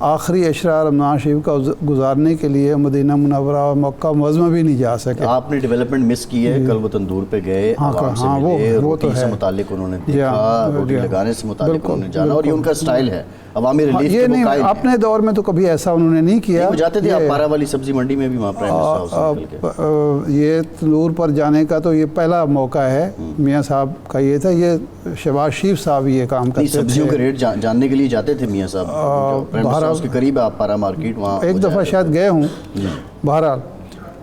آخری اشرا رمضان شریف کا گزارنے کے لیے مدینہ منورہ اور مکہ معظمہ بھی نہیں جا سکے. آپ نے ڈیولپمنٹ مس کی ہے, کل وہ تندور پہ گئے, عوام سے ملے, روٹی سے متعلق انہوں نے دیکھا, روٹی لگانے سے متعلق انہوں نے جانا, اور یہ ان کا سٹائل ہے عوامی ریلیف. یہ نہیں, اپنے دور میں تو کبھی ایسا انہوں نے نہیں کیا. وہ جاتے تھے, آپ پارا والی سبزی منڈی میں بھی وہاں پرائم یہ تندور پر جانے کا تو یہ پہلا موقع ہے میاں صاحب کا. یہ تھا, یہ شہباز شریف صاحب یہ کام کرتے تھے. سبزیوں کے ریٹ جاننے کے لیے جاتے تھے میاں صاحب, اس کے قریب آپ پارا مارکیٹ, وہاں ایک دفعہ شاید گئے ہوں. بہرحال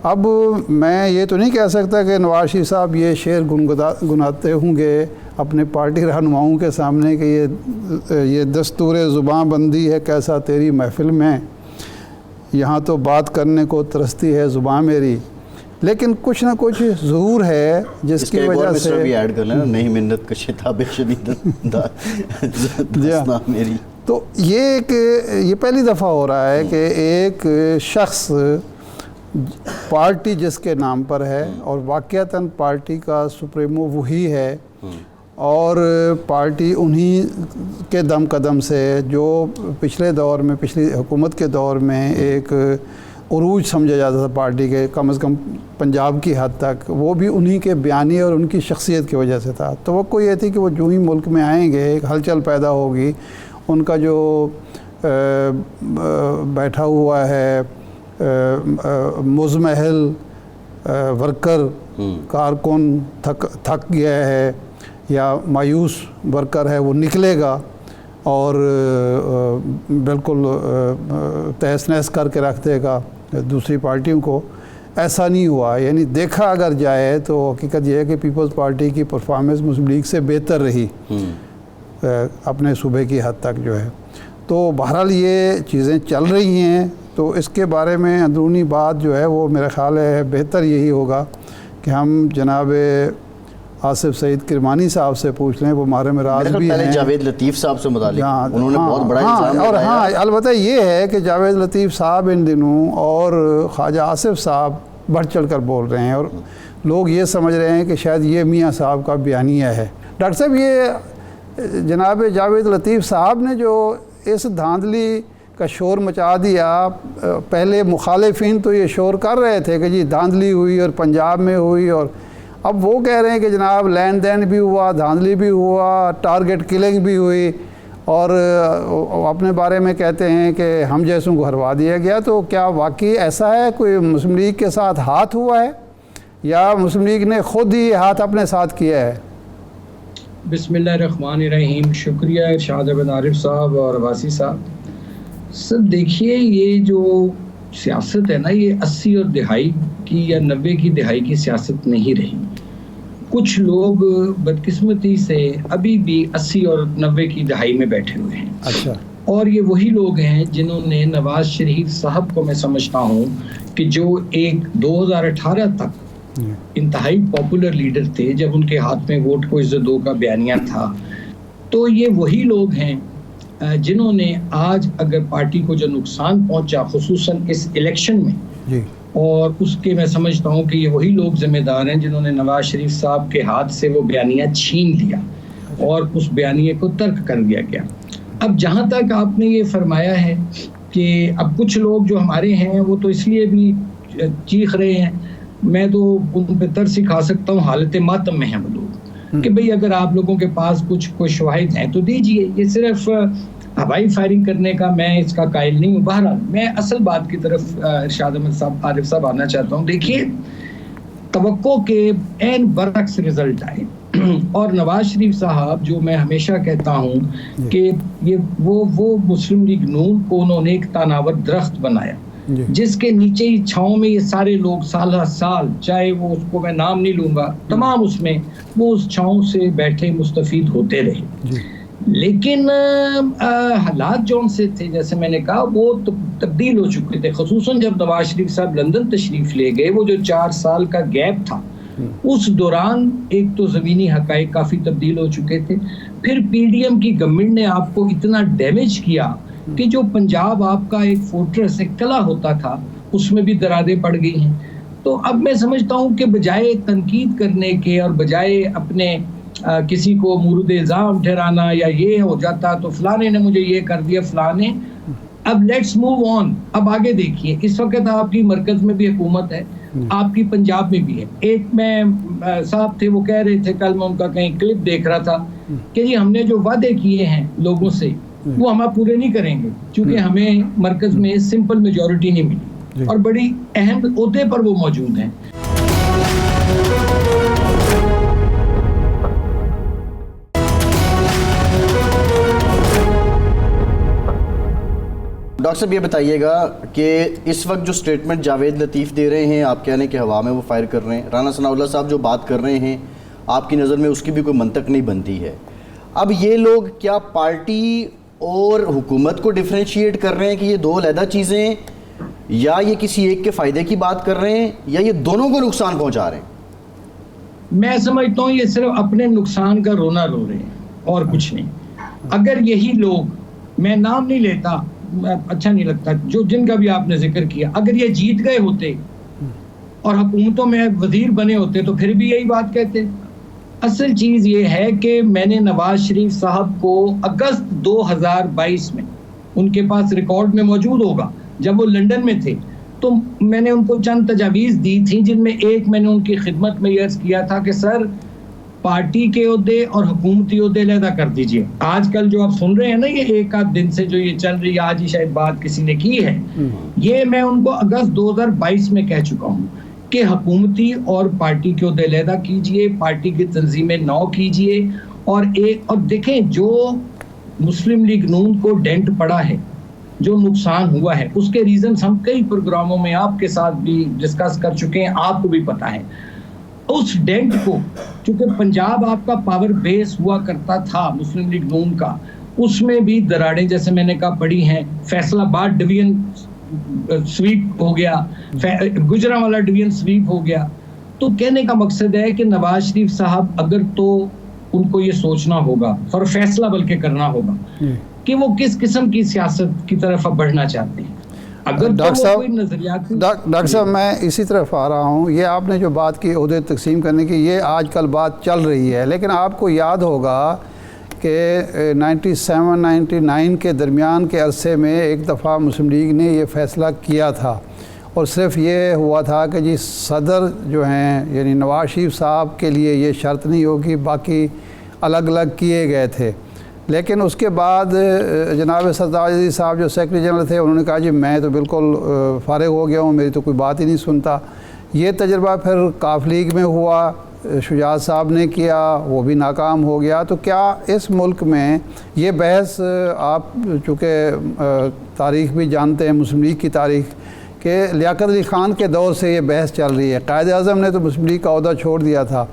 اب میں یہ تو نہیں کہہ سکتا کہ نواز شریف صاحب یہ شعر گنگناتے ہوں گے اپنے پارٹی رہنماؤں کے سامنے کہ یہ دستور زباں بندی ہے کیسا تیری محفل میں, یہاں تو بات کرنے کو ترستی ہے زباں میری. لیکن کچھ نہ کچھ ظہور ہے جس کی وجہ سے بھی ایڈ کر لینا, نہیں منت کا شتاب شدید میری. تو یہ پہلی دفعہ ہو رہا ہے کہ ایک شخص پارٹی جس کے نام پر ہے اور واقعتاً پارٹی کا سپریمو وہی ہے, اور پارٹی انہی کے دم قدم سے جو پچھلے دور میں, پچھلی حکومت کے دور میں ایک عروج سمجھا جاتا تھا پارٹی کے, کم از کم پنجاب کی حد تک, وہ بھی انہی کے بیانی اور ان کی شخصیت کی وجہ سے تھا. توقع یہ تھی کہ وہ جو ہی ملک میں آئیں گے ایک ہلچل پیدا ہوگی, ان کا جو بیٹھا ہوا ہے مزمحل ورکر کارکن تھک گیا ہے یا مایوس ورکر ہے, وہ نکلے گا اور بالکل تہس نہس کر کے رکھ دے گا دوسری پارٹیوں کو. ایسا نہیں ہوا. یعنی دیکھا اگر جائے تو حقیقت یہ ہے کہ پیپلز پارٹی کی پرفارمنس مسلم لیگ سے بہتر رہی اپنے صوبے کی حد تک جو ہے. تو بہرحال یہ چیزیں چل رہی ہیں, تو اس کے بارے میں اندرونی بات جو ہے وہ میرا خیال ہے بہتر یہی ہوگا کہ ہم جناب آصف سعید کرمانی صاحب سے پوچھ لیں, وہ محرم راز بھی ہیں. جاوید لطیف صاحب سے متعلق انہوں نے بہت بڑا الزام لگایا. اور ہاں البتہ یہ ہے کہ جاوید لطیف صاحب ان دنوں اور خواجہ آصف صاحب بڑھ چڑھ کر بول رہے ہیں, اور لوگ یہ سمجھ رہے ہیں کہ شاید یہ میاں صاحب کا بیانیہ ہے. ڈاکٹر صاحب, یہ جناب جاوید لطیف صاحب نے جو اس دھاندلی کا شور مچا دیا, پہلے مخالفین تو یہ شور کر رہے تھے کہ جی دھاندلی ہوئی اور پنجاب میں ہوئی, اور اب وہ کہہ رہے ہیں کہ جناب لین دین بھی ہوا, دھاندلی بھی ہوا, ٹارگٹ کلنگ بھی ہوئی, اور اپنے بارے میں کہتے ہیں کہ ہم جیسوں کو ہروا دیا گیا. تو کیا واقعی ایسا ہے, کوئی مسلم لیگ کے ساتھ ہاتھ ہوا ہے یا مسلم لیگ نے خود ہی ہاتھ اپنے ساتھ کیا ہے؟ بسم اللہ الرحمن الرحیم. شکریہ ارشاد بن عارف صاحب اور عباسی صاحب. سب دیکھیے, یہ جو سیاست ہے نا, یہ 80 اور دہائی کی یا 90 کی دہائی کی سیاست نہیں رہی. کچھ لوگ بدقسمتی سے ابھی بھی 80 اور 90 کی دہائی میں بیٹھے ہوئے ہیں. اچھا. اور یہ وہی لوگ ہیں جنہوں نے نواز شریف صاحب کو میں سمجھتا ہوں کہ جو ایک 2018 تک انتہائی پاپولر لیڈر تھے, جب ان کے ہاتھ میں ووٹ کو عزت دو کا بیانیہ تھا, تو یہ وہی لوگ ہیں جنہوں نے آج اگر پارٹی کو جو نقصان پہنچا خصوصاً اس الیکشن میں جی, اور اس کے میں سمجھتا ہوں کہ یہ وہی لوگ ذمہ دار ہیں جنہوں نے نواز شریف صاحب کے ہاتھ سے وہ بیانیہ چھین لیا اور اس بیانیے کو ترک کر دیا گیا. اب جہاں تک آپ نے یہ فرمایا ہے کہ اب کچھ لوگ جو ہمارے ہیں وہ تو اس لیے بھی چیخ رہے ہیں, میں تو ان پہ ترس کھا سکتا ہوں, حالت ماتم میں ہیں وہ لوگ کہ بھئی اگر آپ لوگوں کے پاس کوئی شواہد ہیں تو دیجئے. یہ صرف ہوائی فائرنگ کرنے کا میں اس کا قائل نہیں ہوں. بہرحال میں اصل بات کی طرف ارشاد احمد صاحب عارف صاحب آنا چاہتا ہوں. دیکھیے, توقع کے عین برعکس رزلٹ آئے, اور نواز شریف صاحب جو میں ہمیشہ کہتا ہوں کہ یہ وہ مسلم لیگ نون کو انہوں نے ایک تناور درخت بنایا جس کے نیچے ہی چھاؤں میں یہ سارے لوگ سالہ سال, چاہے وہ اس کو میں نام نہیں لوں گا, تمام اس میں وہ اس چھاؤں سے بیٹھے مستفید ہوتے رہے. لیکن حالات جو ان سے تھے جیسے میں نے کہا وہ تبدیل ہو چکے تھے, خصوصاً جب نواز شریف صاحب لندن تشریف لے گئے. وہ جو 4 سال کا گیپ تھا اس دوران ایک تو زمینی حقائق کافی تبدیل ہو چکے تھے, پھر پی ڈی ایم کی گورنمنٹ نے آپ کو اتنا ڈیمیج کیا کہ جو پنجاب آپ کا ایک فورٹریس, ایک قلعہ ہوتا تھا, اس میں بھی دراریں پڑ گئی ہیں. تو اب میں سمجھتا ہوں کہ بجائے تنقید کرنے کے اور بجائے اپنے کسی کو مورد الزام ٹھہرانا یا یہ ہو جاتا تو فلانے نے مجھے یہ کر دیا, فلانے اب لیٹس موو آن. اب آگے دیکھیے, اس وقت آپ کی مرکز میں بھی حکومت ہے, آپ کی پنجاب میں بھی ہے. ایک میں صاحب تھے, وہ کہہ رہے تھے, کل میں ان کا کہیں کلپ دیکھ رہا تھا کہ جی ہم نے جو وعدے کیے ہیں لوگوں سے وہ ہم پورے نہیں کریں گے, کیونکہ ہمیں مرکز میں سمپل میجورٹی نہیں ملی اور بڑی اہم عہدے پر وہ موجود ہیں. ڈاکٹر صاحب یہ بتائیے گا کہ اس وقت جو سٹیٹمنٹ جاوید لطیف دے رہے ہیں, آپ کہنے کہ ہوا میں وہ فائر کر رہے ہیں, رانا ثناء اللہ صاحب جو بات کر رہے ہیں آپ کی نظر میں اس کی بھی کوئی منطق نہیں بنتی ہے. اب یہ لوگ کیا پارٹی اور حکومت کو ڈیفرینشیٹ کر رہے ہیں کہ یہ دو علیحدہ چیزیں ہیں, یا یہ کسی ایک کے فائدے کی بات کر رہے ہیں, یا یہ دونوں کو نقصان پہنچا رہے ہیں؟ میں سمجھتا ہوں یہ صرف اپنے نقصان کا رونا رو رہے ہیں اور کچھ نہیں. اگر یہی لوگ, میں نام نہیں لیتا, اچھا نہیں لگتا, جو جن کا بھی آپ نے ذکر کیا, اگر یہ جیت گئے ہوتے اور حکومتوں میں وزیر بنے ہوتے تو پھر بھی یہی بات کہتے. اصل چیز یہ ہے کہ میں نے نواز شریف صاحب کو اگست 2022 میں, ان کے پاس ریکارڈ میں موجود ہوگا, جب وہ لنڈن میں تھے, تو میں نے ان کو چند تجاویز دی تھیں, جن میں ایک میں نے ان کی خدمت میں یہ عرض کیا تھا کہ سر پارٹی کے عہدے اور حکومتی عہدے علیحدہ کر دیجئے. آج کل جو آپ سن رہے ہیں نا, یہ ایک آدھ دن سے جو یہ چل رہی ہے, آج ہی شاید بات کسی نے کی ہے, یہ میں ان کو اگست 2022 میں کہہ چکا ہوں کہ حکومتی اور پارٹی کے عہدے علیحدہ کیجئے, پارٹی کی تنظیمیں نو کیجئے. اور دیکھیں جو مسلم لیگ نون کو ڈینٹ پڑا ہے, جو نقصان ہوا ہے, اس کے ریزنز ہم کئی پروگراموں میں آپ کے ساتھ بھی ڈسکس کر چکے ہیں, آپ کو بھی پتا ہے. اس ڈینٹ کو, چونکہ پنجاب آپ کا پاور بیس ہوا کرتا تھا مسلم لیگ نون کا, اس میں بھی دراڑیں جیسے میں نے کہا پڑی ہیں. فیصل آباد ڈویژن سویپ ہو گیا, گجرانوالہ ڈویژن سویپ ہو گیا. تو کہنے کا مقصد ہے کہ نواز شریف صاحب اگر تو ان کو یہ سوچنا ہوگا اور فیصلہ بلکہ کرنا ہوگا کہ وہ کس قسم کی سیاست کی طرف اب بڑھنا چاہتے ہیں. اگر ڈاکٹر صاحب میں اسی طرف آ رہا ہوں. یہ آپ نے جو بات کی عہدے تقسیم کرنے کی, یہ آج کل بات چل رہی ہے, لیکن آپ کو یاد ہوگا کہ 97-99 کے درمیان کے عرصے میں ایک دفعہ مسلم لیگ نے یہ فیصلہ کیا تھا, اور صرف یہ ہوا تھا کہ جی صدر جو ہیں یعنی نواز شریف صاحب کے لیے یہ شرط نہیں ہوگی, باقی الگ الگ کیے گئے تھے. لیکن اس کے بعد جناب سرتاج عزیز صاحب جو سیکرٹری جنرل تھے, انہوں نے کہا جی میں تو بالکل فارغ ہو گیا ہوں, میری تو کوئی بات ہی نہیں سنتا. یہ تجربہ پھر کاف لیگ میں ہوا, شجاعت صاحب نے کیا, وہ بھی ناکام ہو گیا. تو کیا اس ملک میں یہ بحث, آپ چونکہ تاریخ بھی جانتے ہیں مسلم لیگ کی تاریخ, کہ لیاقت علی خان کے دور سے یہ بحث چل رہی ہے, قائد اعظم نے تو مسلم لیگ کا عہدہ چھوڑ دیا تھا.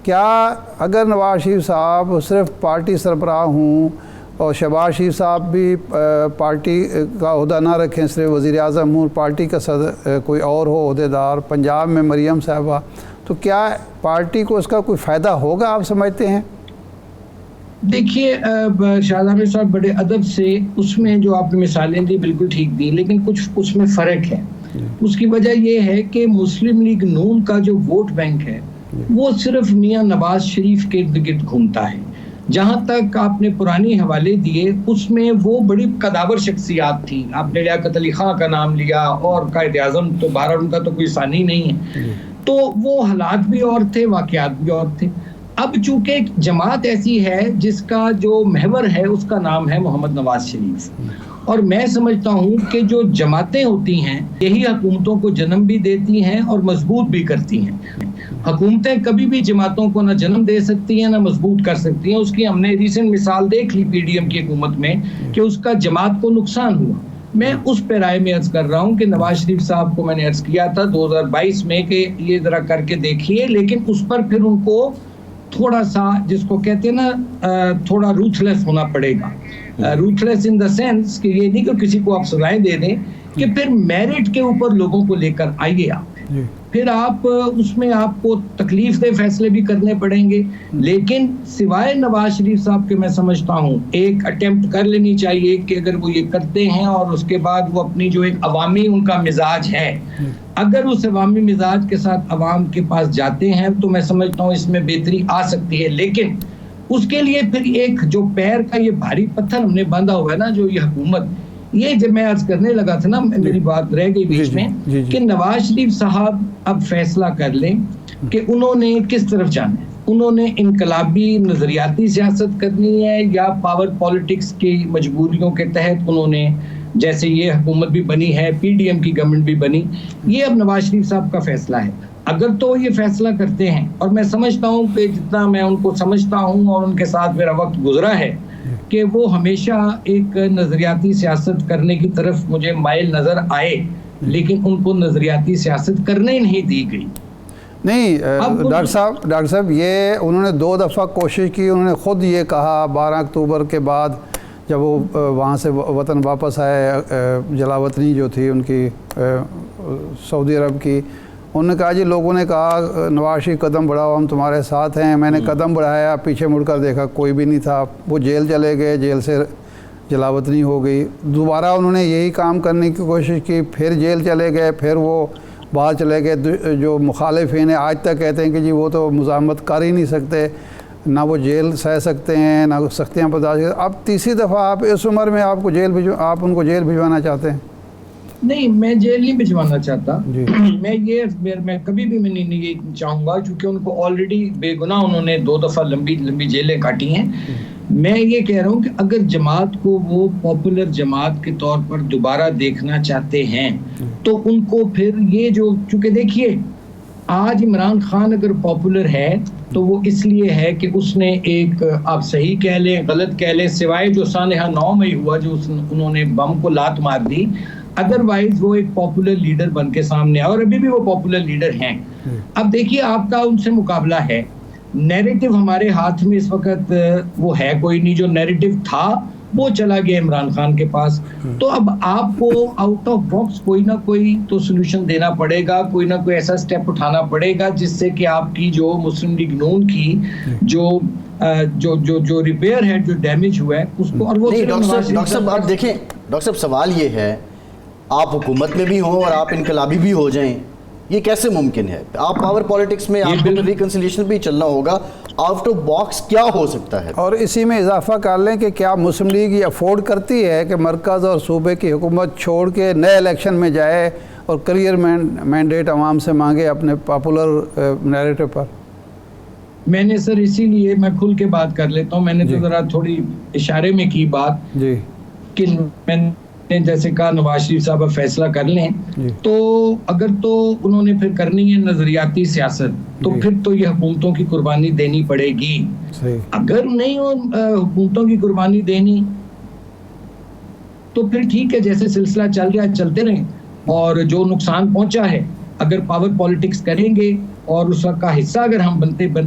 کیا اگر نواز شریف صاحب صرف پارٹی سربراہ ہوں اور شہباز شریف صاحب بھی پارٹی کا عہدہ نہ رکھیں, صرف وزیر اعظم ہوں, پارٹی کا صدر کوئی اور ہو عہدیدار, پنجاب میں مریم صاحبہ, تو کیا پارٹی کو اس کا کوئی فائدہ ہوگا, آپ سمجھتے ہیں؟ دیکھیے شاہد عامر صاحب بڑے ادب سے, اس میں جو آپ نے مثالیں دی بالکل ٹھیک دی, لیکن کچھ اس میں فرق ہے. اس کی وجہ یہ ہے کہ مسلم لیگ نون کا جو ووٹ بینک ہے وہ صرف میاں نواز شریف کے ارد گرد گھومتا ہے. جہاں تک آپ نے پرانی حوالے دیے, اس میں وہ بڑی قداور شخصیات تھی. آپ نے لیاقت علی خان کا نام لیا, اور قائد اعظم تو بہرحال ان کا تو کوئی ثانی نہیں ہے, تو وہ حالات بھی اور تھے, واقعات بھی اور تھے. اب چونکہ جماعت ایسی ہے جس کا جو محور ہے اس کا نام ہے محمد نواز شریف, اور میں سمجھتا ہوں کہ جو جماعتیں ہوتی ہیں یہی حکومتوں کو جنم بھی دیتی ہیں اور مضبوط بھی کرتی ہیں. حکومتیں کبھی بھی جماعتوں کو نہ جنم دے سکتی ہیں نہ مضبوط کر سکتی ہیں. اس کی ہم نے ریسنٹ مثال دیکھ لی پی ڈی ایم کی حکومت میں کہ اس کا جماعت کو نقصان ہوا. میں اس پہ رائے میں عرض کر رہا ہوں کہ نواز شریف صاحب کو میں نے عرض کیا تھا 2022 میں کہ یہ ذرا کر کے دیکھیے, لیکن اس پر پھر ان کو تھوڑا سا, جس کو کہتے ہیں نا, تھوڑا روتھلیس ہونا پڑے گا. روتھلیس ان دا سینس کہ یہ نہیں کہ کسی کو آپ سزائیں دے دیں, کہ پھر میرٹ کے اوپر لوگوں کو لے کر آئیے آپ, پھر آپ اس میں آپ کو تکلیف دہ فیصلے بھی کرنے پڑیں گے. لیکن سوائے نواز شریف صاحب کے میں سمجھتا ہوں ایک اٹیمپٹ کر لینی چاہیے کہ اگر وہ یہ کرتے ہیں اور اس کے بعد وہ اپنی جو ایک عوامی ان کا مزاج ہے, اگر اس عوامی مزاج کے ساتھ عوام کے پاس جاتے ہیں تو میں سمجھتا ہوں اس میں بہتری آ سکتی ہے. لیکن اس کے لیے پھر ایک جو پیر کا یہ بھاری پتھر ہم نے باندھا ہوا ہے نا, جو یہ حکومت, یہ جب میں عرض کرنے لگا تھا نا، میری بات رہ گئی بیچ میں کہ نواز شریف صاحب اب فیصلہ کر لیں کہ انہوں نے کس طرف جانا ہے. انہوں نے انقلابی نظریاتی سیاست کرنی ہے یا پاور پالیٹکس کی مجبوریوں کے تحت انہوں نے، جیسے یہ حکومت بھی بنی ہے، پی ڈی ایم کی گورنمنٹ بھی بنی، یہ اب نواز شریف صاحب کا فیصلہ ہے. اگر تو یہ فیصلہ کرتے ہیں، اور میں سمجھتا ہوں کہ جتنا میں ان کو سمجھتا ہوں اور ان کے ساتھ میرا وقت گزرا ہے کہ وہ ہمیشہ ایک نظریاتی سیاست کرنے کی طرف مجھے مائل نظر آئے، لیکن ان کو نظریاتی سیاست کرنے ہی نہیں دی گئی. نہیں ڈاکٹر صاحب یہ انہوں نے 2 دفعہ کوشش کی. انہوں نے خود یہ کہا 12 اکتوبر کے بعد جب وہ وہاں سے وطن واپس آئے، جلاوطنی جو تھی ان کی سعودی عرب کی، انہوں نے کہا جی لوگوں نے کہا نواز شریف قدم بڑھاؤ ہم تمہارے ساتھ ہیں. میں نے قدم بڑھایا، پیچھے مڑ کر دیکھا کوئی بھی نہیں تھا. وہ جیل چلے گئے، جیل سے جلاوطنی ہو گئی. دوبارہ انہوں نے یہی کام کرنے کی کوشش کی، پھر جیل چلے گئے، پھر وہ باہر چلے گئے. جو مخالفین ہیں آج تک کہتے ہیں کہ جی وہ تو مزاحمت کر ہی نہیں سکتے، نہ وہ جیل سہ سکتے ہیں، نہ سختیاں برداشت کرتے. اب تیسری دفعہ آپ اس عمر میں آپ ان کو جیل بھجوانا چاہتے ہیں؟ نہیں، میں جیل نہیں بھجوانا چاہتا. میں کبھی بھی میں نہیں چاہوں گا، کیونکہ ان کو آلریڈی بے گناہ انہوں نے 2 دفعہ لمبی جیلیں کاٹی ہیں. میں یہ کہہ رہا ہوں کہ اگر جماعت کو وہ پاپولر جماعت کے طور پر دوبارہ دیکھنا چاہتے ہیں تو ان کو پھر یہ جو، چونکہ دیکھیے آج عمران خان اگر پاپولر ہے تو وہ اس لیے ہے کہ اس نے ایک، آپ صحیح کہہ لیں غلط کہہ لیں، سوائے جو سانحہ 9 مئی ہوا جو انہوں نے بم کو لات مار دی، ادروائز وہ ایک پاپولر لیڈر بن کے سامنے آیا، اور ابھی بھی وہ پاپولر لیڈر ہیں. اب دیکھیے آپ کا ان سے مقابلہ ہے. نیریٹو ہمارے ہاتھ میں اس وقت وہ ہے کوئی نہیں. جو نیریٹو تھا وہ چلا گیا عمران خان کے پاس. تو اب آپ کو آؤٹ آف باکس کوئی نہ کوئی تو سولوشن دینا پڑے گا، کوئی نہ کوئی ایسا سٹیپ اٹھانا پڑے گا جس سے کہ آپ کی جو مسلم لیگ نون کی جو ریپیئر ہے، جو ڈیمیج ہوا ہے اس کو. اور وہ ڈاکٹر صاحب آپ دیکھیں، ڈاکٹر صاحب سوال یہ ہے، آپ حکومت میں بھی ہوں اور آپ انقلابی بھی ہو جائیں، یہ کیسے ممکن ہے؟ آپ پاور پالیٹکس میں آپ کو ریکنسیلیشن بھی چلنا ہوگا، آؤٹ آف باکس کیا ہو سکتا ہے؟ اور اسی میں اضافہ کر لیں کہ کیا مسلم لیگ یہ افورڈ کرتی ہے کہ مرکز اور صوبے کی حکومت چھوڑ کے نئے الیکشن میں جائے اور کلیئر مینڈیٹ عوام سے مانگے اپنے پاپولر نیریٹو پر؟ میں نے سر اسی لیے میں کھل کے بات کر لیتا ہوں. میں نے تو ذرا تھوڑی اشارے میں کی بات کہ میں نے جیسے کہا نواز شریف صاحب فیصلہ کر لیں تو اگر تو انہوں نے پھر کرنی ہے نظریاتی سیاست تو پھر تو یہ حکومتوں کی قربانی دینی پڑے گی. اگر نہیں حکومتوں کی قربانی دینی تو پھر ٹھیک ہے، جیسے سلسلہ چل رہا ہے چلتے رہیں، اور جو نقصان پہنچا ہے اگر پاور پالیٹکس کریں گے اور اس کا حصہ اگر ہم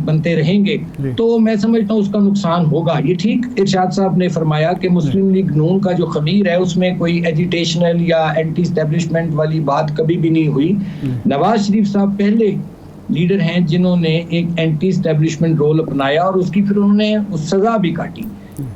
بنتے رہیں گے تو میں سمجھتا ہوں اس کا نقصان ہوگا. یہ ٹھیک ارشاد صاحب نے فرمایا کہ مسلم لیگ نون کا جو خمیر ہے اس میں کوئی ایجیٹیشنل یا اینٹی اسٹیبلشمنٹ والی بات کبھی بھی نہیں ہوئی. نواز شریف صاحب پہلے لیڈر ہیں جنہوں نے ایک اینٹی اسٹیبلشمنٹ رول اپنایا اور اس کی پھر انہوں نے سزا بھی کاٹی.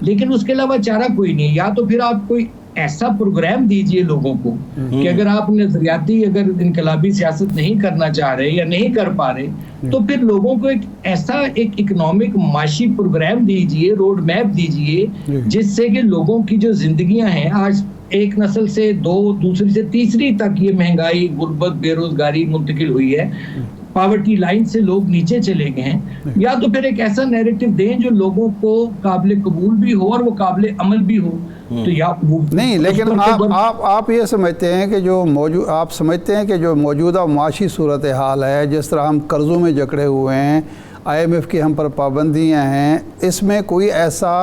لیکن اس کے علاوہ چارہ کوئی نہیں. یا تو پھر آپ کوئی ایسا پروگرام دیجئے لوگوں کو کہ اگر آپ نظریاتی اگر انقلابی سیاست نہیں کرنا چاہ رہے یا نہیں کر پا رہے تو پھر لوگوں کو ایک ایسا ایک اکنامک معاشی پروگرام دیجئے، روڈ میپ دیجئے جس سے کہ لوگوں کی جو زندگیاں ہیں آج ایک نسل سے دوسری سے تیسری تک یہ مہنگائی، غربت، بے روزگاری منتقل ہوئی ہے، پاورٹی لائن سے لوگ نیچے چلے گئے ہیں. یا تو پھر ایک ایسا نیریٹو دیں جو لوگوں کو قابل قبول بھی ہو اور وہ قابل عمل بھی ہو. تو یا نہیں، لیکن آپ یہ سمجھتے ہیں کہ آپ سمجھتے ہیں کہ جو موجودہ معاشی صورتحال ہے، جس طرح ہم قرضوں میں جکڑے ہوئے ہیں، IMF کی ہم پر پابندیاں ہیں، اس میں کوئی ایسا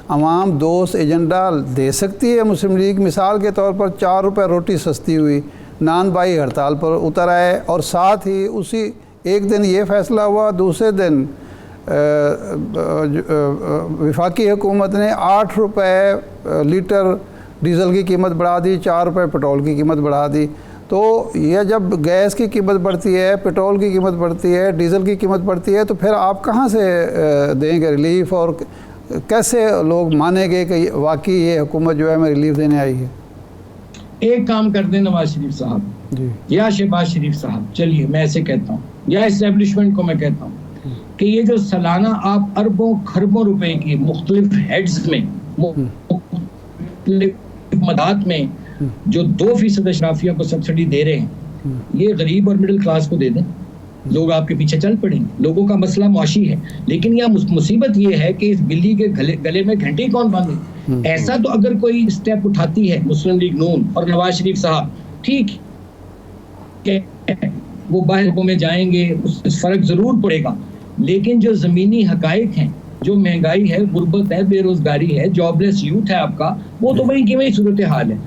عوام دوست ایجنڈا دے سکتی ہے مسلم لیگ؟ مثال کے طور پر 4 روپے روٹی سستی ہوئی، نان بھائی ہڑتال پر اتر آئے، اور ساتھ ہی اسی ایک دن یہ فیصلہ ہوا، دوسرے دن وفاقی حکومت نے 8 روپے لیٹر ڈیزل کی قیمت بڑھا دی، 4 روپے پٹرول کی قیمت بڑھا دی. تو یہ جب گیس کی قیمت بڑھتی ہے، پٹرول کی قیمت بڑھتی ہے، ڈیزل کی قیمت بڑھتی ہے، تو پھر آپ کہاں سے دیں گے ریلیف؟ اور کیسے لوگ مانیں گے کہ واقعی یہ حکومت جو ہے ہمیں ریلیف دینے آئی ہے؟ ایک کام کر دیں نواز شریف صاحب یا شہباز شریف صاحب، چلیے میں ایسے کہتا ہوں، یا اسٹیبلشمنٹ کو میں کہتا ہوں کہ یہ جو سالانہ آپ اربوں خربوں روپے کی مختلف ہیڈز میں مختلف مدات میں جو 2% اشرافیہ کو سبسڈی دے رہے ہیں یہ غریب اور مڈل کلاس کو دے دیں, لوگ آپ کے پیچھے چل پڑیں. لوگوں کا مسئلہ معاشی ہے, لیکن یہ مصیبت یہ ہے کہ اس بلی کے گلے میں گھنٹی کون باندھے. ایسا تو اگر کوئی اسٹیپ اٹھاتی ہے مسلم لیگ نون اور نواز شریف صاحب, ٹھیک ہے وہ باہر میں جائیں گے, اس فرق ضرور پڑے گا, لیکن جو زمینی حقائق ہیں, جو مہنگائی ہے, غربت ہے, بے روزگاری ہے, جاب لیس یوتھ ہے آپ کا, وہ تو وہی کی وہی صورتحال ہے.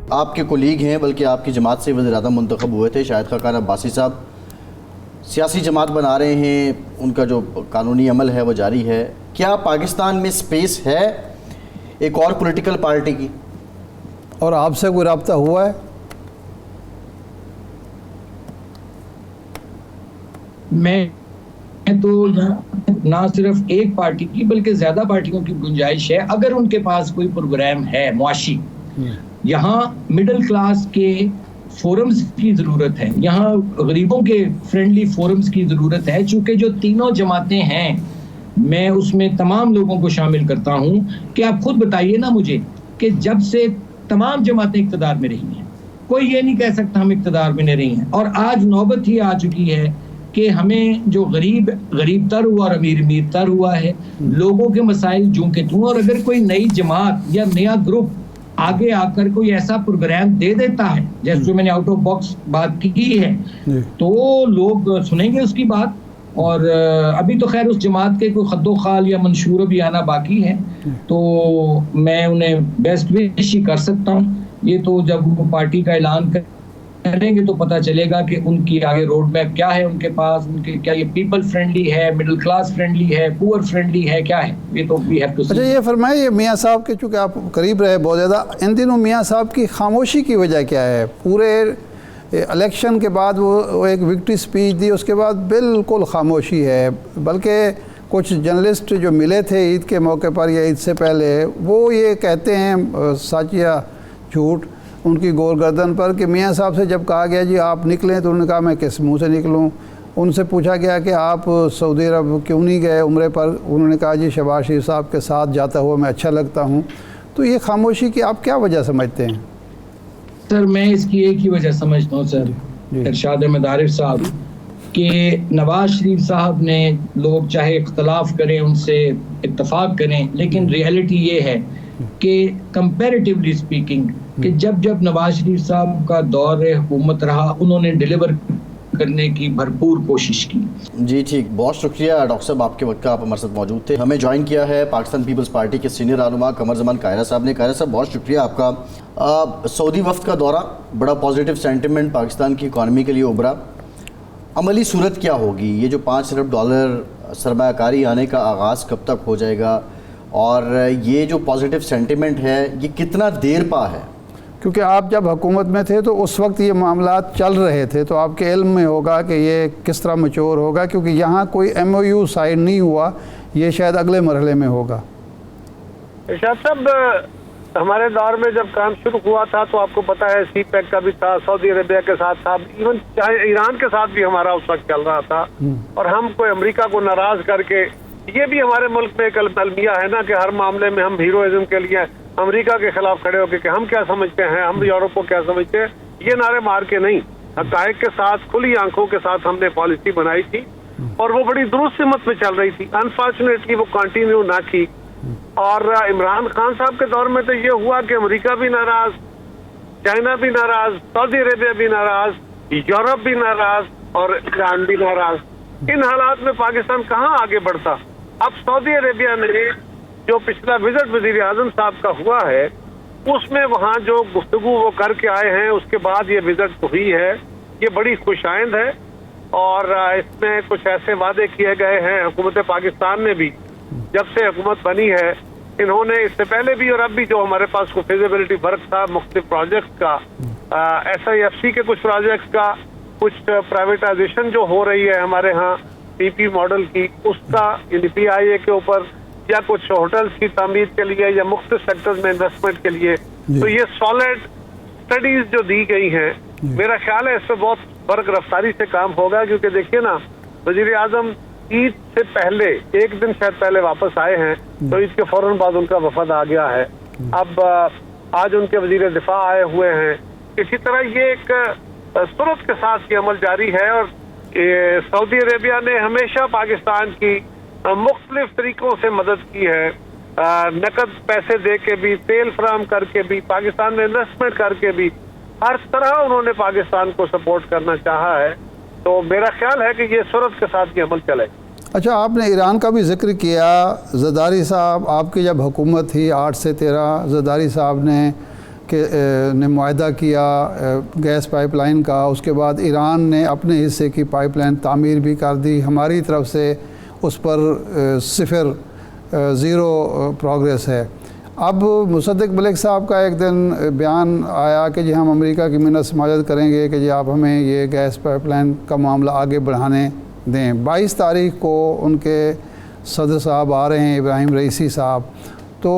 آپ کے کولیگ ہیں, بلکہ آپ کی جماعت سے وزیر اعظم منتخب ہوئے تھے, شاہد خاقان عباسی صاحب سیاسی جماعت بنا رہے ہیں, ان کا جو قانونی عمل ہے وہ جاری ہے. کیا پاکستان میں سپیس ہے ایک اور پولیٹیکل پارٹی کی؟ اور آپ سے کوئی رابطہ ہوا ہے؟ میں تو نہ صرف ایک پارٹی کی بلکہ زیادہ پارٹیوں کی گنجائش ہے, اگر ان کے پاس کوئی پروگرام ہے معاشی. یہاں مڈل کلاس کے فورمز کی ضرورت ہے, یہاں غریبوں کے فرینڈلی فورمز کی ضرورت ہے. چونکہ جو تینوں جماعتیں ہیں, میں اس میں تمام لوگوں کو شامل کرتا ہوں, کہ آپ خود بتائیے نا مجھے کہ جب سے تمام جماعتیں اقتدار میں رہی ہیں, کوئی یہ نہیں کہہ سکتا ہم اقتدار میں نہیں رہی ہیں. اور آج نوبت ہی آ چکی ہے کہ ہمیں جو غریب تر ہوا اور امیر تر ہوا ہے, لوگوں کے مسائل جوں کے توں, اور اگر کوئی نئی جماعت یا نیا گروپ آگے آ کر کوئی ایسا پروگرام دے دیتا ہے, جیسے میں نے آؤٹ آف باکس بات کی ہے, تو لوگ سنیں گے اس کی بات. اور ابھی تو خیر اس جماعت کے کوئی خد و خال یا منشور بھی آنا باقی ہے, تو میں انہیں بیسٹ وش ہی کر سکتا ہوں. یہ تو جب وہ پارٹی کا اعلان کریں گے تو پتہ چلے گا کہ ان کی آگے روڈ میپ کیا ہے ان کے پاس, ان کے کیا یہ پیپل فرینڈلی ہے, مڈل کلاس فرینڈلی ہے, پور فرینڈلی ہے, کیا ہے, یہ تو وی ہیو ٹو سی. اچھا یہ فرمائیں, یہ میاں صاحب کے چونکہ آپ قریب رہے بہت زیادہ, ان دنوں میاں صاحب کی خاموشی کی وجہ کیا ہے؟ پورے الیکشن کے بعد وہ ایک وکٹری سپیچ دی, اس کے بعد بالکل خاموشی ہے. بلکہ کچھ جرنلسٹ جو ملے تھے عید کے موقع پر یا عید سے پہلے, وہ یہ کہتے ہیں سچ یا جھوٹ ان کی گول گردن پر, کہ میاں صاحب سے جب کہا گیا جی آپ نکلیں, تو انہوں نے کہا میں کس منہ سے نکلوں. ان سے پوچھا گیا کہ آپ سعودی عرب کیوں نہیں گئے عمرے پر, انہوں نے کہا جی شہباز شریف صاحب کے ساتھ جاتا ہوا میں اچھا لگتا ہوں. تو یہ خاموشی کی آپ کیا وجہ سمجھتے ہیں؟ سر میں اس کی ایک ہی وجہ سمجھتا ہوں سر, ارشاد احمد عارف صاحب, کہ نواز شریف صاحب نے, لوگ چاہے اختلاف کریں ان سے اتفاق کریں, لیکن ریئلٹی یہ ہے کہ کمپیریٹیولی اسپیکنگ کہ جب نواز شریف صاحب کا دور حکومت رہا, انہوں نے ڈیلیور کرنے کی بھرپور کوشش کی. جی ٹھیک, بہت شکریہ ڈاکٹر صاحب, آپ کے وقت کا آپ ہمارے ساتھ موجود تھے. ہمیں جوائن کیا ہے پاکستان پیپلز پارٹی کے سینئر رہنما قمر زمان قاہرہ صاحب نے. قاہرہ صاحب بہت شکریہ آپ کا. سعودی وفد کا دورہ, بڑا پازیٹیو سینٹیمنٹ پاکستان کی اکانومی کے لیے ابھرا, عملی صورت کیا ہوگی؟ یہ جو $5 ارب سرمایہ کاری آنے کا آغاز کب تک ہو جائے گا, اور یہ جو پازیٹیو سینٹیمنٹ ہے یہ کتنا دیر پا ہے؟ کیونکہ آپ جب حکومت میں تھے تو اس وقت یہ معاملات چل رہے تھے, تو آپ کے علم میں ہوگا کہ یہ کس طرح میچور ہوگا, کیونکہ یہاں کوئی MOU سائن نہیں ہوا, یہ شاید اگلے مرحلے میں ہوگا. ارشاد صاحب, ہمارے دور میں جب کام شروع ہوا تھا تو آپ کو پتہ ہے سی پیک کا بھی تھا, سعودی عربیہ کے ساتھ تھا, ایون چاہے ایران کے ساتھ بھی ہمارا اس وقت چل رہا تھا. اور ہم کوئی امریکہ کو ناراض کر کے, یہ بھی ہمارے ملک میں ایک المیہ ہے نا کہ ہر معاملے میں ہم ہیروئزم کے لیے امریکہ کے خلاف کھڑے ہو کے کہ ہم کیا سمجھتے ہیں, ہم یورپ کو کیا سمجھتے ہیں, یہ نعرے مار کے نہیں, حقائق کے ساتھ کھلی آنکھوں کے ساتھ ہم نے پالیسی بنائی تھی, اور وہ بڑی درست سمت میں چل رہی تھی. انفارچونیٹلی وہ کنٹینیو نہ کی, اور عمران خان صاحب کے دور میں تو یہ ہوا کہ امریکہ بھی ناراض, چائنا بھی ناراض, سعودی عربیہ بھی ناراض, یورپ بھی ناراض, اور ایران بھی ناراض. ان حالات میں پاکستان کہاں آگے بڑھتا؟ اب سعودی عربیہ نے جو پچھلا وزٹ وزیر اعظم صاحب کا ہوا ہے, اس میں وہاں جو گفتگو وہ کر کے آئے ہیں, اس کے بعد یہ وزٹ ہوئی ہے, یہ بڑی خوش آئند ہے. اور اس میں کچھ ایسے وعدے کیے گئے ہیں حکومت پاکستان نے بھی, جب سے حکومت بنی ہے انہوں نے, اس سے پہلے بھی اور اب بھی, جو ہمارے پاس کو فیزیبلٹی ورک تھا مختلف پروجیکٹس کا, SIFC کے کچھ پروجیکٹس کا, کچھ پرائیویٹائزیشن جو ہو رہی ہے ہمارے ہاں PP ماڈل کی, اس کا, یعنی PIA کے اوپر, یا کچھ ہوٹلز کی تعمیر کے لیے, یا مختلف سیکٹرز میں انویسٹمنٹ کے لیے. تو یہ سالڈ اسٹڈیز جو دی گئی ہیں, میرا خیال ہے اس پہ بہت برق رفتاری سے کام ہوگا, کیونکہ دیکھیے نا وزیر اعظم عید سے پہلے ایک دن شاید پہلے واپس آئے ہیں, تو عید کے فوراً بعد ان کا وفد آ گیا ہے. اب آج ان کے وزیر دفاع آئے ہوئے ہیں. اسی طرح یہ ایک سرعت کے ساتھ یہ عمل جاری ہے, اور سعودی عربیہ نے ہمیشہ پاکستان کی مختلف طریقوں سے مدد کی ہے, نقد پیسے دے کے بھی, تیل فراہم کر کے بھی, پاکستان میں انویسٹمنٹ کر کے بھی, ہر طرح انہوں نے پاکستان کو سپورٹ کرنا چاہا ہے. تو میرا خیال ہے کہ یہ سرعت کے ساتھ یہ عمل چلے. اچھا, آپ نے ایران کا بھی ذکر کیا. زرداری صاحب, آپ کی جب حکومت تھی 8 سے 13, زرداری صاحب نے معاہدہ کیا گیس پائپ لائن کا. اس کے بعد ایران نے اپنے حصے کی پائپ لائن تعمیر بھی کر دی. ہماری طرف سے اس پر 0 پروگریس ہے. اب مصدق ملک صاحب کا ایک دن بیان آیا کہ جی ہم امریکہ کی منت سماجت کریں گے کہ جی آپ ہمیں یہ گیس پائپ لائن کا معاملہ آگے بڑھانے دیں. 22 تاریخ کو ان کے صدر صاحب آ رہے ہیں, ابراہیم رئیسی صاحب. تو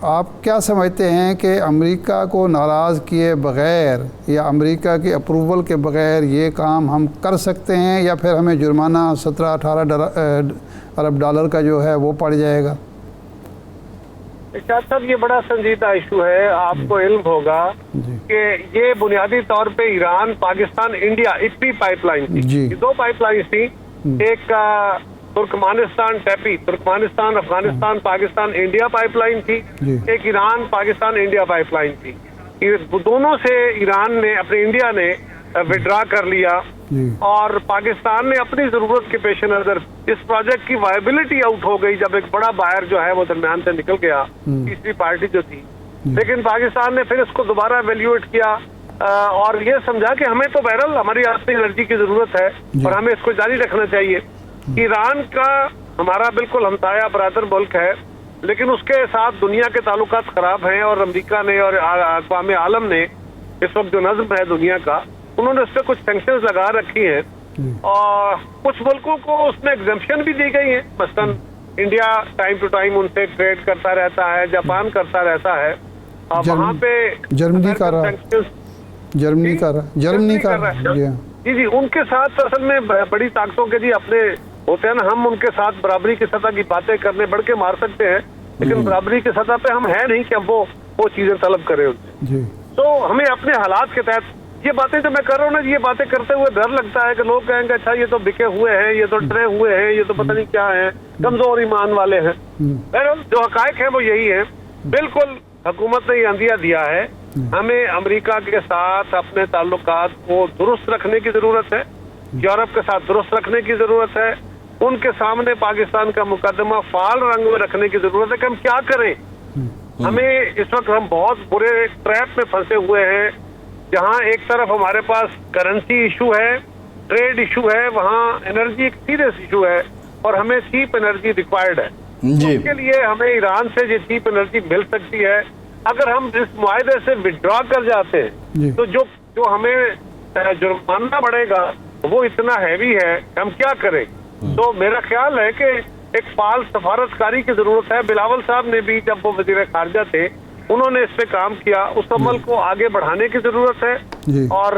آپ کیا سمجھتے ہیں کہ امریکہ کو ناراض کیے بغیر یا امریکہ کی اپروول کے بغیر یہ کام ہم کر سکتے ہیں, یا پھر ہمیں جرمانہ 17-18 ارب ڈالر کا جو ہے وہ پڑ جائے گا؟ ارشاد صاحب, یہ بڑا سنجیدہ ایشو ہے. آپ کو علم ہوگا کہ یہ بنیادی طور پہ Iran Pakistan India IP pipeline تھی. یہ 2 پائپ لائن تھی, ایک Turkmenistan TAPI, Turkmenistan Afghanistan Pakistan India pipeline تھی, ایک Iran Pakistan India pipeline تھی. دونوں سے ایران نے, اپنے انڈیا نے وڈرا کر لیا, اور پاکستان نے اپنی ضرورت کے پیش نظر اس پروجیکٹ کی وائبلٹی آؤٹ ہو گئی جب ایک بڑا بائر جو ہے وہ درمیان سے نکل گیا, تیسری پارٹی جو تھی. لیکن پاکستان نے پھر اس کو دوبارہ ایویلیویٹ کیا اور یہ سمجھا کہ ہمیں تو بہرحال ہماری اپنی انرجی کی ضرورت ہے اور ہمیں اس کو جاری رکھنا چاہیے. ایران کا ہمارا بالکل ہمسایہ برادر ملک ہے, لیکن اس کے ساتھ دنیا کے تعلقات خراب ہیں, اور امریکہ نے اور اقوام عالم نے اس وقت جو نظم ہے دنیا کا, انہوں نے اس پہ کچھ سینکشنز لگا رکھی ہیں, اور کچھ ملکوں کو اس میں ایگزمپشن بھی دی گئی ہیں. مثلاً انڈیا ٹائم ٹو ٹائم ان سے ٹریڈ کرتا رہتا ہے, جاپان کرتا رہتا ہے, اور وہاں پہ جرمنی کر رہا ہے. جی ان کے ساتھ اصل میں بڑی طاقتوں کے جی اپنے ہوتے ہیں نا, ہم ان کے ساتھ برابری کی سطح کی باتیں کرنے بڑھ کے مار سکتے ہیں, لیکن برابری کی سطح پہ ہم ہیں نہیں کہ اب وہ چیزیں طلب کریں ان سے. تو ہمیں اپنے حالات کے تحت یہ باتیں جو میں کر رہا ہوں نا, یہ باتیں کرتے ہوئے ڈر لگتا ہے کہ لوگ کہیں گے اچھا یہ تو بکے ہوئے ہیں, یہ تو ڈرے ہوئے ہیں, یہ تو پتہ نہیں کیا ہیں, کمزور ایمان والے ہیں. جو حقائق ہیں وہ یہی ہیں. بالکل حکومت نے یہ عندیہ دیا ہے, ہمیں امریکہ کے ساتھ اپنے تعلقات کو درست رکھنے کی ضرورت ہے, یورپ کے ساتھ درست رکھنے کی ضرورت ہے, ان کے سامنے پاکستان کا مقدمہ فعال رنگ میں رکھنے کی ضرورت ہے کہ ہم کیا کریں. ہمیں اس وقت ہم بہت برے ٹریپ میں پھنسے ہوئے ہیں, جہاں ایک طرف ہمارے پاس کرنسی ایشو ہے, ٹریڈ ایشو ہے, وہاں انرجی ایک سیریس ایشو ہے, اور ہمیں چیپ انرجی ریکوائرڈ ہے. اس کے لیے ہمیں ایران سے یہ چیپ انرجی مل سکتی ہے. اگر ہم اس معاہدے سے وڈرا کر جاتے ہیں تو جو ہمیں جرمانہ پڑے گا وہ اتنا ہیوی ہے, ہم کیا کریں. تو میرا خیال ہے کہ ایک فعال سفارت کاری کی ضرورت ہے. بلاول صاحب نے بھی جب وہ وزیر خارجہ تھے انہوں نے اس پہ کام کیا, اس عمل کو آگے بڑھانے کی ضرورت ہے. اور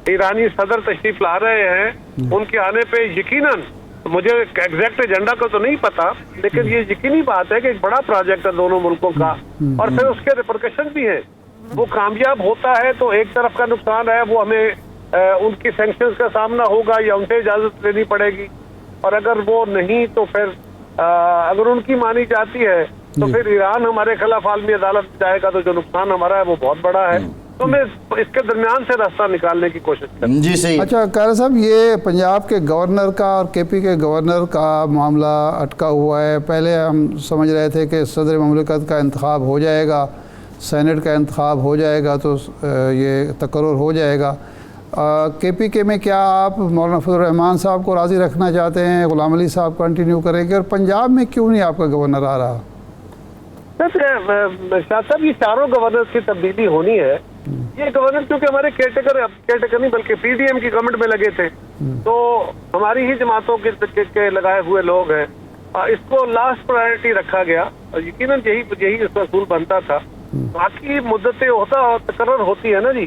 ایرانی صدر تشریف لا رہے ہیں, ان کے آنے پہ یقیناً, مجھے ایگزیکٹ ایجنڈا کو تو نہیں پتا, لیکن یہ یقینی بات ہے کہ ایک بڑا پروجیکٹ ہے دونوں ملکوں کا, اور پھر اس کے ریپرکشن بھی ہیں. وہ کامیاب ہوتا ہے تو ایک طرف کا نقصان ہے, وہ ہمیں ان کی سینکشنز کا سامنا ہوگا یا ان سے اجازت لینی پڑے گی, اور اگر وہ نہیں تو پھر اگر ان کی مانی جاتی ہے تو پھر ایران ہمارے خلاف عالمی عدالت جائے گا, تو جو نقصان ہمارا ہے وہ بہت بڑا ہے. تو میں اس کے درمیان سے راستہ نکالنے کی کوشش کروں. جی صحیح. اچھا قاری صاحب, یہ پنجاب کے گورنر کا اور کے پی کے گورنر کا معاملہ اٹکا ہوا ہے. پہلے ہم سمجھ رہے تھے کہ صدر مملکت کا انتخاب ہو جائے گا, سینٹ کا انتخاب ہو جائے گا تو یہ تقرر ہو جائے گا. کے پی کے میں کیا آپ مولانا فضل الرحمان صاحب کو راضی رکھنا چاہتے ہیں, غلام علی صاحب کنٹینیو کریں گے, اور پنجاب میں کیوں نہیں آپ کا گورنر آ رہا؟ شاہ صاحب, یہ چاروں گورنر کی تبدیلی ہونی ہے. یہ گورنر کیونکہ ہمارے کیئرٹیکر نہیں بلکہ پی ڈی ایم کی گورنمنٹ میں لگے تھے, تو ہماری ہی جماعتوں کے لگائے ہوئے لوگ ہیں, اس کو لاسٹ پرائرٹی رکھا گیا, اور یقیناً یہی اس کا اصول بنتا تھا. باقی مدتیں ہوتا تقرر ہوتی ہے نا جی,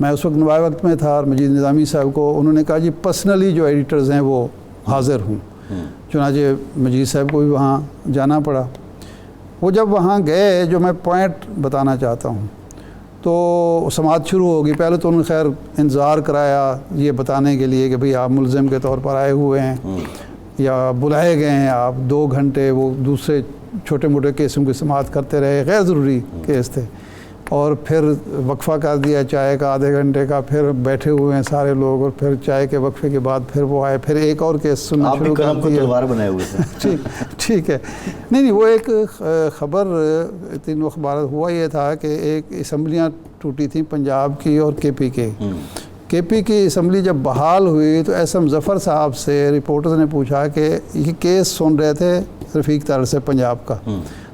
میں اس وقت نوائے وقت میں تھا اور مجید نظامی صاحب کو انہوں نے کہا جی پرسنلی جو ایڈیٹرز ہیں وہ حاضر ہوں. چنانچہ مجید صاحب کو بھی وہاں جانا پڑا. وہ جب وہاں گئے, جو میں پوائنٹ بتانا چاہتا ہوں, تو سماعت شروع ہوگی. پہلے تو انہوں نے خیر انتظار کرایا یہ بتانے کے لیے کہ بھئی آپ ملزم کے طور پر آئے ہوئے ہیں یا بلائے گئے ہیں آپ. 2 گھنٹے وہ دوسرے چھوٹے موٹے کیسوں کی سماعت کرتے رہے, غیر ضروری کیس تھے. اور پھر وقفہ کر دیا چائے کا آدھے گھنٹے کا, پھر بیٹھے ہوئے ہیں سارے لوگ, اور پھر چائے کے وقفے کے بعد پھر وہ آئے, پھر ایک اور کیس سننا شروع کر دیا. تلوار بنائے ہوئے تھے. ٹھیک ہے. نہیں وہ ایک خبر 3 اخبارات ہوا یہ تھا کہ ایک اسمبلیاں ٹوٹی تھیں پنجاب کی اور کے پی کی اسمبلی جب بحال ہوئی تو ایس ایم ظفر صاحب سے رپورٹرز نے پوچھا کہ یہ کیس سن رہے تھے رفیق تارڑ سے پنجاب کا,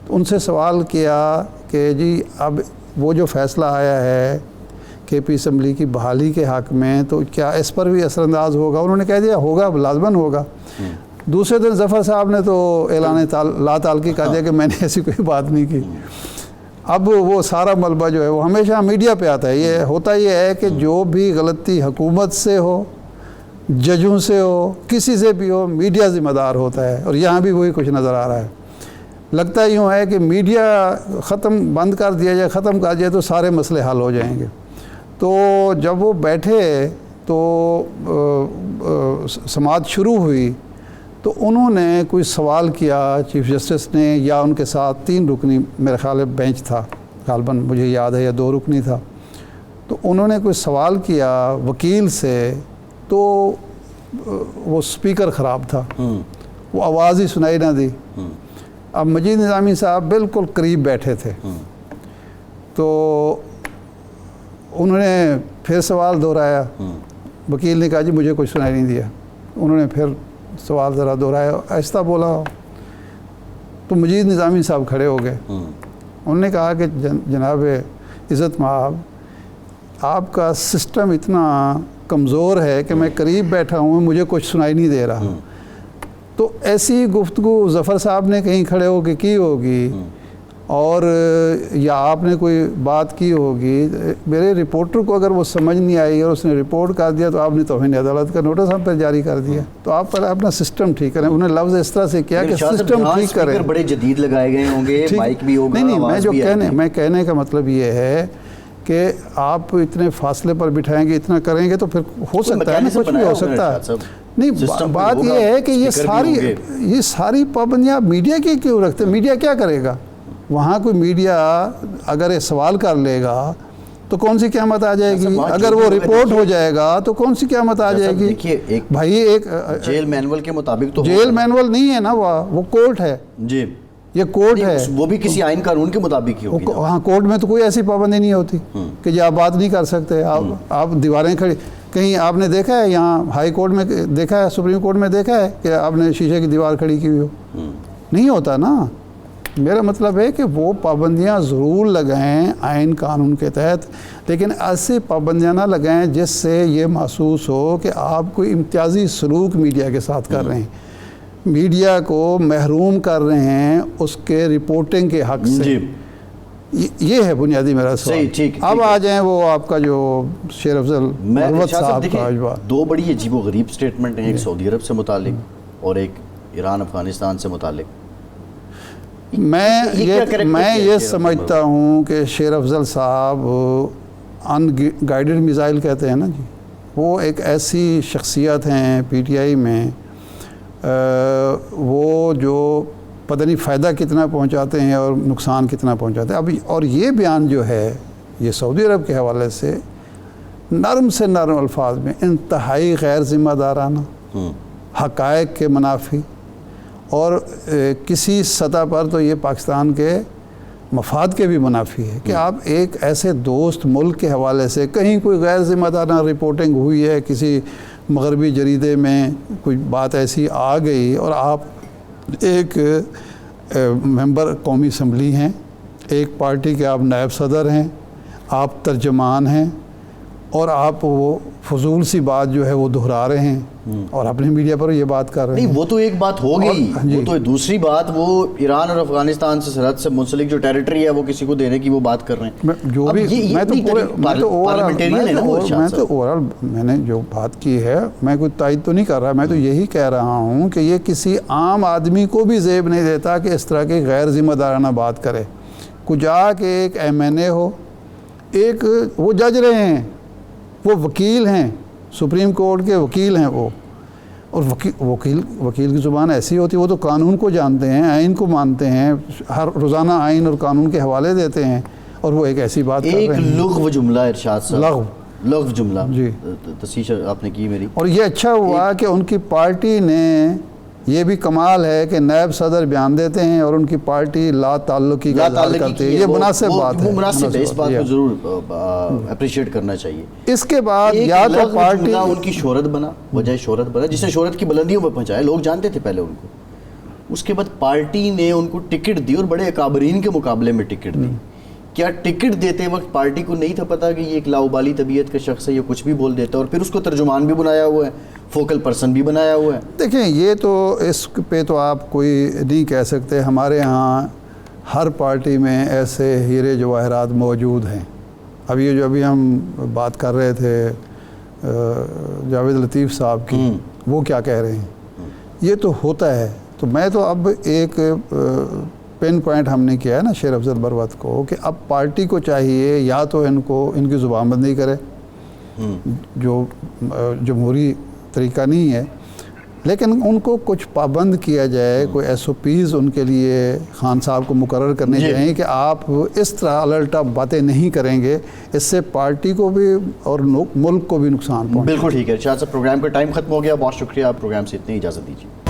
تو ان سے سوال کیا کہ جی اب وہ جو فیصلہ آیا ہے کے پی اسمبلی کی بحالی کے حق میں تو کیا اس پر بھی اثر انداز ہوگا؟ انہوں نے کہہ دیا ہوگا, لازماً ہوگا. دوسرے دن ظفر صاحب نے تو اعلان لا تعلقی کہہ دیا کہ میں نے ایسی کوئی بات نہیں کی. اب وہ سارا ملبہ جو ہے وہ ہمیشہ میڈیا پہ آتا ہے. یہ ہوتا یہ ہے کہ جو بھی غلطی حکومت سے ہو, ججوں سے ہو, کسی سے بھی ہو, میڈیا ذمہ دار ہوتا ہے, اور یہاں بھی وہی کچھ نظر آ رہا ہے. لگتا یوں ہے کہ میڈیا بند کر دیا جائے, ختم کر دیا تو سارے مسئلے حل ہو جائیں گے. تو جب وہ بیٹھے تو سماعت شروع ہوئی تو انہوں نے کوئی سوال کیا چیف جسٹس نے, یا ان کے ساتھ 3 رکنی میرے خیال بینچ تھا غالباً, مجھے یاد ہے, یا 2 رکنی تھا. تو انہوں نے کوئی سوال کیا وکیل سے, تو وہ سپیکر خراب تھا, وہ آواز ہی سنائی نہ دی. اب مجید نظامی صاحب بالکل قریب بیٹھے تھے, تو انہوں نے پھر سوال دہرایا. وکیل نے کہا جی مجھے کچھ سنائی نہیں دیا. انہوں نے پھر سوال ذرا دہرایا, آہستہ بولا. تو مجید نظامی صاحب کھڑے ہو گئے. انہوں نے کہا کہ جناب عزت مآب, آپ کا سسٹم اتنا کمزور ہے کہ میں قریب بیٹھا ہوں, مجھے کچھ سنائی نہیں دے رہا. تو ایسی گفتگو ظفر صاحب نے کہیں کھڑے ہو کے کی ہوگی, اور یا آپ نے کوئی بات کی ہوگی. میرے رپورٹر کو اگر وہ سمجھ نہیں آئی اور اس نے رپورٹ کر دیا تو آپ نے توہین عدالت کا نوٹس ہم پہ جاری کر دیا. تو آپ پہلے اپنا سسٹم ٹھیک کریں. انہیں لفظ اس طرح سے کیا کہ سسٹم ٹھیک کریں. بڑے جدید لگائے گئے ہوں گے, مائک بھی ہوگا. نہیں, میں کہنے کا مطلب یہ ہے کہ آپ اتنے فاصلے پر بٹھائیں گے, اتنا کریں گے تو پھر ہو سکتا ہے نا, کچھ بھی ہو سکتا ہے. نہیں, بات یہ ہے کہ یہ ساری پابندیاں میڈیا کی کیوں رکھتے ہیں؟ میڈیا کیا کرے گا وہاں؟ کوئی میڈیا اگر یہ سوال کر لے گا تو کون سی قیامت آ جائے گی؟ اگر وہ رپورٹ ہو جائے گا تو کون سی قیامت آ جائے گی؟ بھائی ایک جیل مینول کے مطابق تو جیل مینول نہیں ہے نا, وہ کورٹ ہے. جی, یہ کورٹ ہے, وہ بھی کسی آئین قانون کے مطابق ہی ہوگی. ہاں, کورٹ میں تو کوئی ایسی پابندی نہیں ہوتی کہ جی آپ بات نہیں کر سکتے, آپ دیواریں کھڑی. کہیں آپ نے دیکھا ہے یہاں ہائی کورٹ میں دیکھا ہے, سپریم کورٹ میں دیکھا ہے کہ آپ نے شیشے کی دیوار کھڑی کی ہوئی ہو؟ نہیں ہوتا نا. میرا مطلب ہے کہ وہ پابندیاں ضرور لگائیں آئین قانون کے تحت, لیکن ایسی پابندیاں نہ لگائیں جس سے یہ محسوس ہو کہ آپ کوئی امتیازی سلوک میڈیا کے ساتھ کر رہے ہیں, میڈیا کو محروم کر رہے ہیں اس کے رپورٹنگ کے حق سے. یہ ہے بنیادی میرا سوال. اب آ جائیں وہ آپ کا جو شیر افضل مروت صاحب کا 2 بڑی عجیب و غریب سٹیٹمنٹ ہیں, ایک سعودی عرب سے متعلق اور ایک ایران افغانستان سے متعلق. میں یہ سمجھتا ہوں کہ شیر افضل صاحب ان گائیڈڈ میزائل کہتے ہیں نا جی, وہ ایک ایسی شخصیت ہیں پی ٹی آئی میں, وہ جو پتہ نہیں فائدہ کتنا پہنچاتے ہیں اور نقصان کتنا پہنچاتے ہیں. اب اور یہ بیان جو ہے یہ سعودی عرب کے حوالے سے نرم سے نرم الفاظ میں انتہائی غیر ذمہ دارانہ, حقائق کے منافی, اور کسی سطح پر تو یہ پاکستان کے مفاد کے بھی منافی ہے کہ آپ ایک ایسے دوست ملک کے حوالے سے کہیں کوئی غیر ذمہ دارانہ رپورٹنگ ہوئی ہے, کسی مغربی جریدے میں کوئی بات ایسی آ گئی, اور آپ ایک ممبر قومی اسمبلی ہیں, ایک پارٹی کے آپ نائب صدر ہیں, آپ ترجمان ہیں, اور آپ وہ فضول سی بات جو ہے وہ دہرا رہے ہیں اور اپنے میڈیا پر یہ بات کر رہے ہیں. نہیں وہ تو ایک بات ہو گئی, جی. وہ تو دوسری بات وہ ایران اور افغانستان سے سرحد سے منسلک جو ٹیریٹری ہے وہ کسی کو دینے کی وہ بات کر رہے ہیں. جو بھی میں نے جو بات کی ہے, میں کوئی تائید تو نہیں کر رہا, میں تو یہی کہہ رہا ہوں کہ یہ کسی عام آدمی کو بھی زیب نہیں دیتا کہ اس طرح کی غیر ذمہ دارانہ بات کرے. کجا کہ ایک MNA ہو, ایک وہ جج رہے ہیں, وہ وکیل ہیں, سپریم کورٹ کے وکیل ہیں وہ, اور وکیل کی زبان ایسی ہوتی ہے, وہ تو قانون کو جانتے ہیں, آئین کو مانتے ہیں, ہر روزانہ آئین اور قانون کے حوالے دیتے ہیں, اور وہ ایک ایسی بات کر رہے ہیں. ایک لغو جملہ ارشاد صاحب, لغو جملہ جی تصحیح آپ نے کی میری. اور یہ اچھا ہوا کہ ان کی پارٹی نے, یہ بھی کمال ہے کہ نائب صدر بیان دیتے ہیں اور ان کی پارٹی لا تعلقی کا اظہار کرتے ہیں. یہ مناسب بات ہے, وہ مناسب ہے, اس بات کو ضرور اپریشیٹ کرنا چاہیے. اس کے بعد یا تو پارٹی ان کی شہرت بنا, وجہ شہرت بنا, جس نے شہرت کی بلندیوں پہ پہنچایا, لوگ جانتے تھے پہلے ان کو, اس کے بعد پارٹی نے ان کو ٹکٹ دی اور بڑے اکابرین کے مقابلے میں ٹکٹ دی. کیا ٹکٹ دیتے وقت پارٹی کو نہیں تھا پتا کہ یہ ایک لاؤبالی طبیعت کا شخص ہے, یہ کچھ بھی بول دیتا ہے, اور پھر اس کو ترجمان بھی بنایا ہوا ہے, فوکل پرسن بھی بنایا ہوا ہے. دیکھیں یہ تو اس پہ تو آپ کوئی نہیں کہہ سکتے. ہمارے ہاں ہر پارٹی میں ایسے ہیرے جواہرات موجود ہیں. اب یہ جو ابھی ہم بات کر رہے تھے جاوید لطیف صاحب کی, وہ کیا کہہ رہے ہیں, یہ تو ہوتا ہے. تو میں تو اب ایک پن پوائنٹ ہم نے کیا ہے نا شیر افضل بروت کو, کہ اب پارٹی کو چاہیے یا تو ان کی زبان بندی کرے, جو جمہوری طریقہ نہیں ہے, لیکن ان کو کچھ پابند کیا جائے, کوئی SOPs ان کے لیے خان صاحب کو مقرر کرنے چاہیے کہ آپ اس طرح الٹا باتیں نہیں کریں گے, اس سے پارٹی کو بھی اور ملک کو بھی نقصان پہنچے. بالکل ٹھیک ہے ارشاد صاحب, پروگرام کا ٹائم ختم ہو گیا, بہت شکریہ, آپ پروگرام سے اتنی اجازت دیجیے.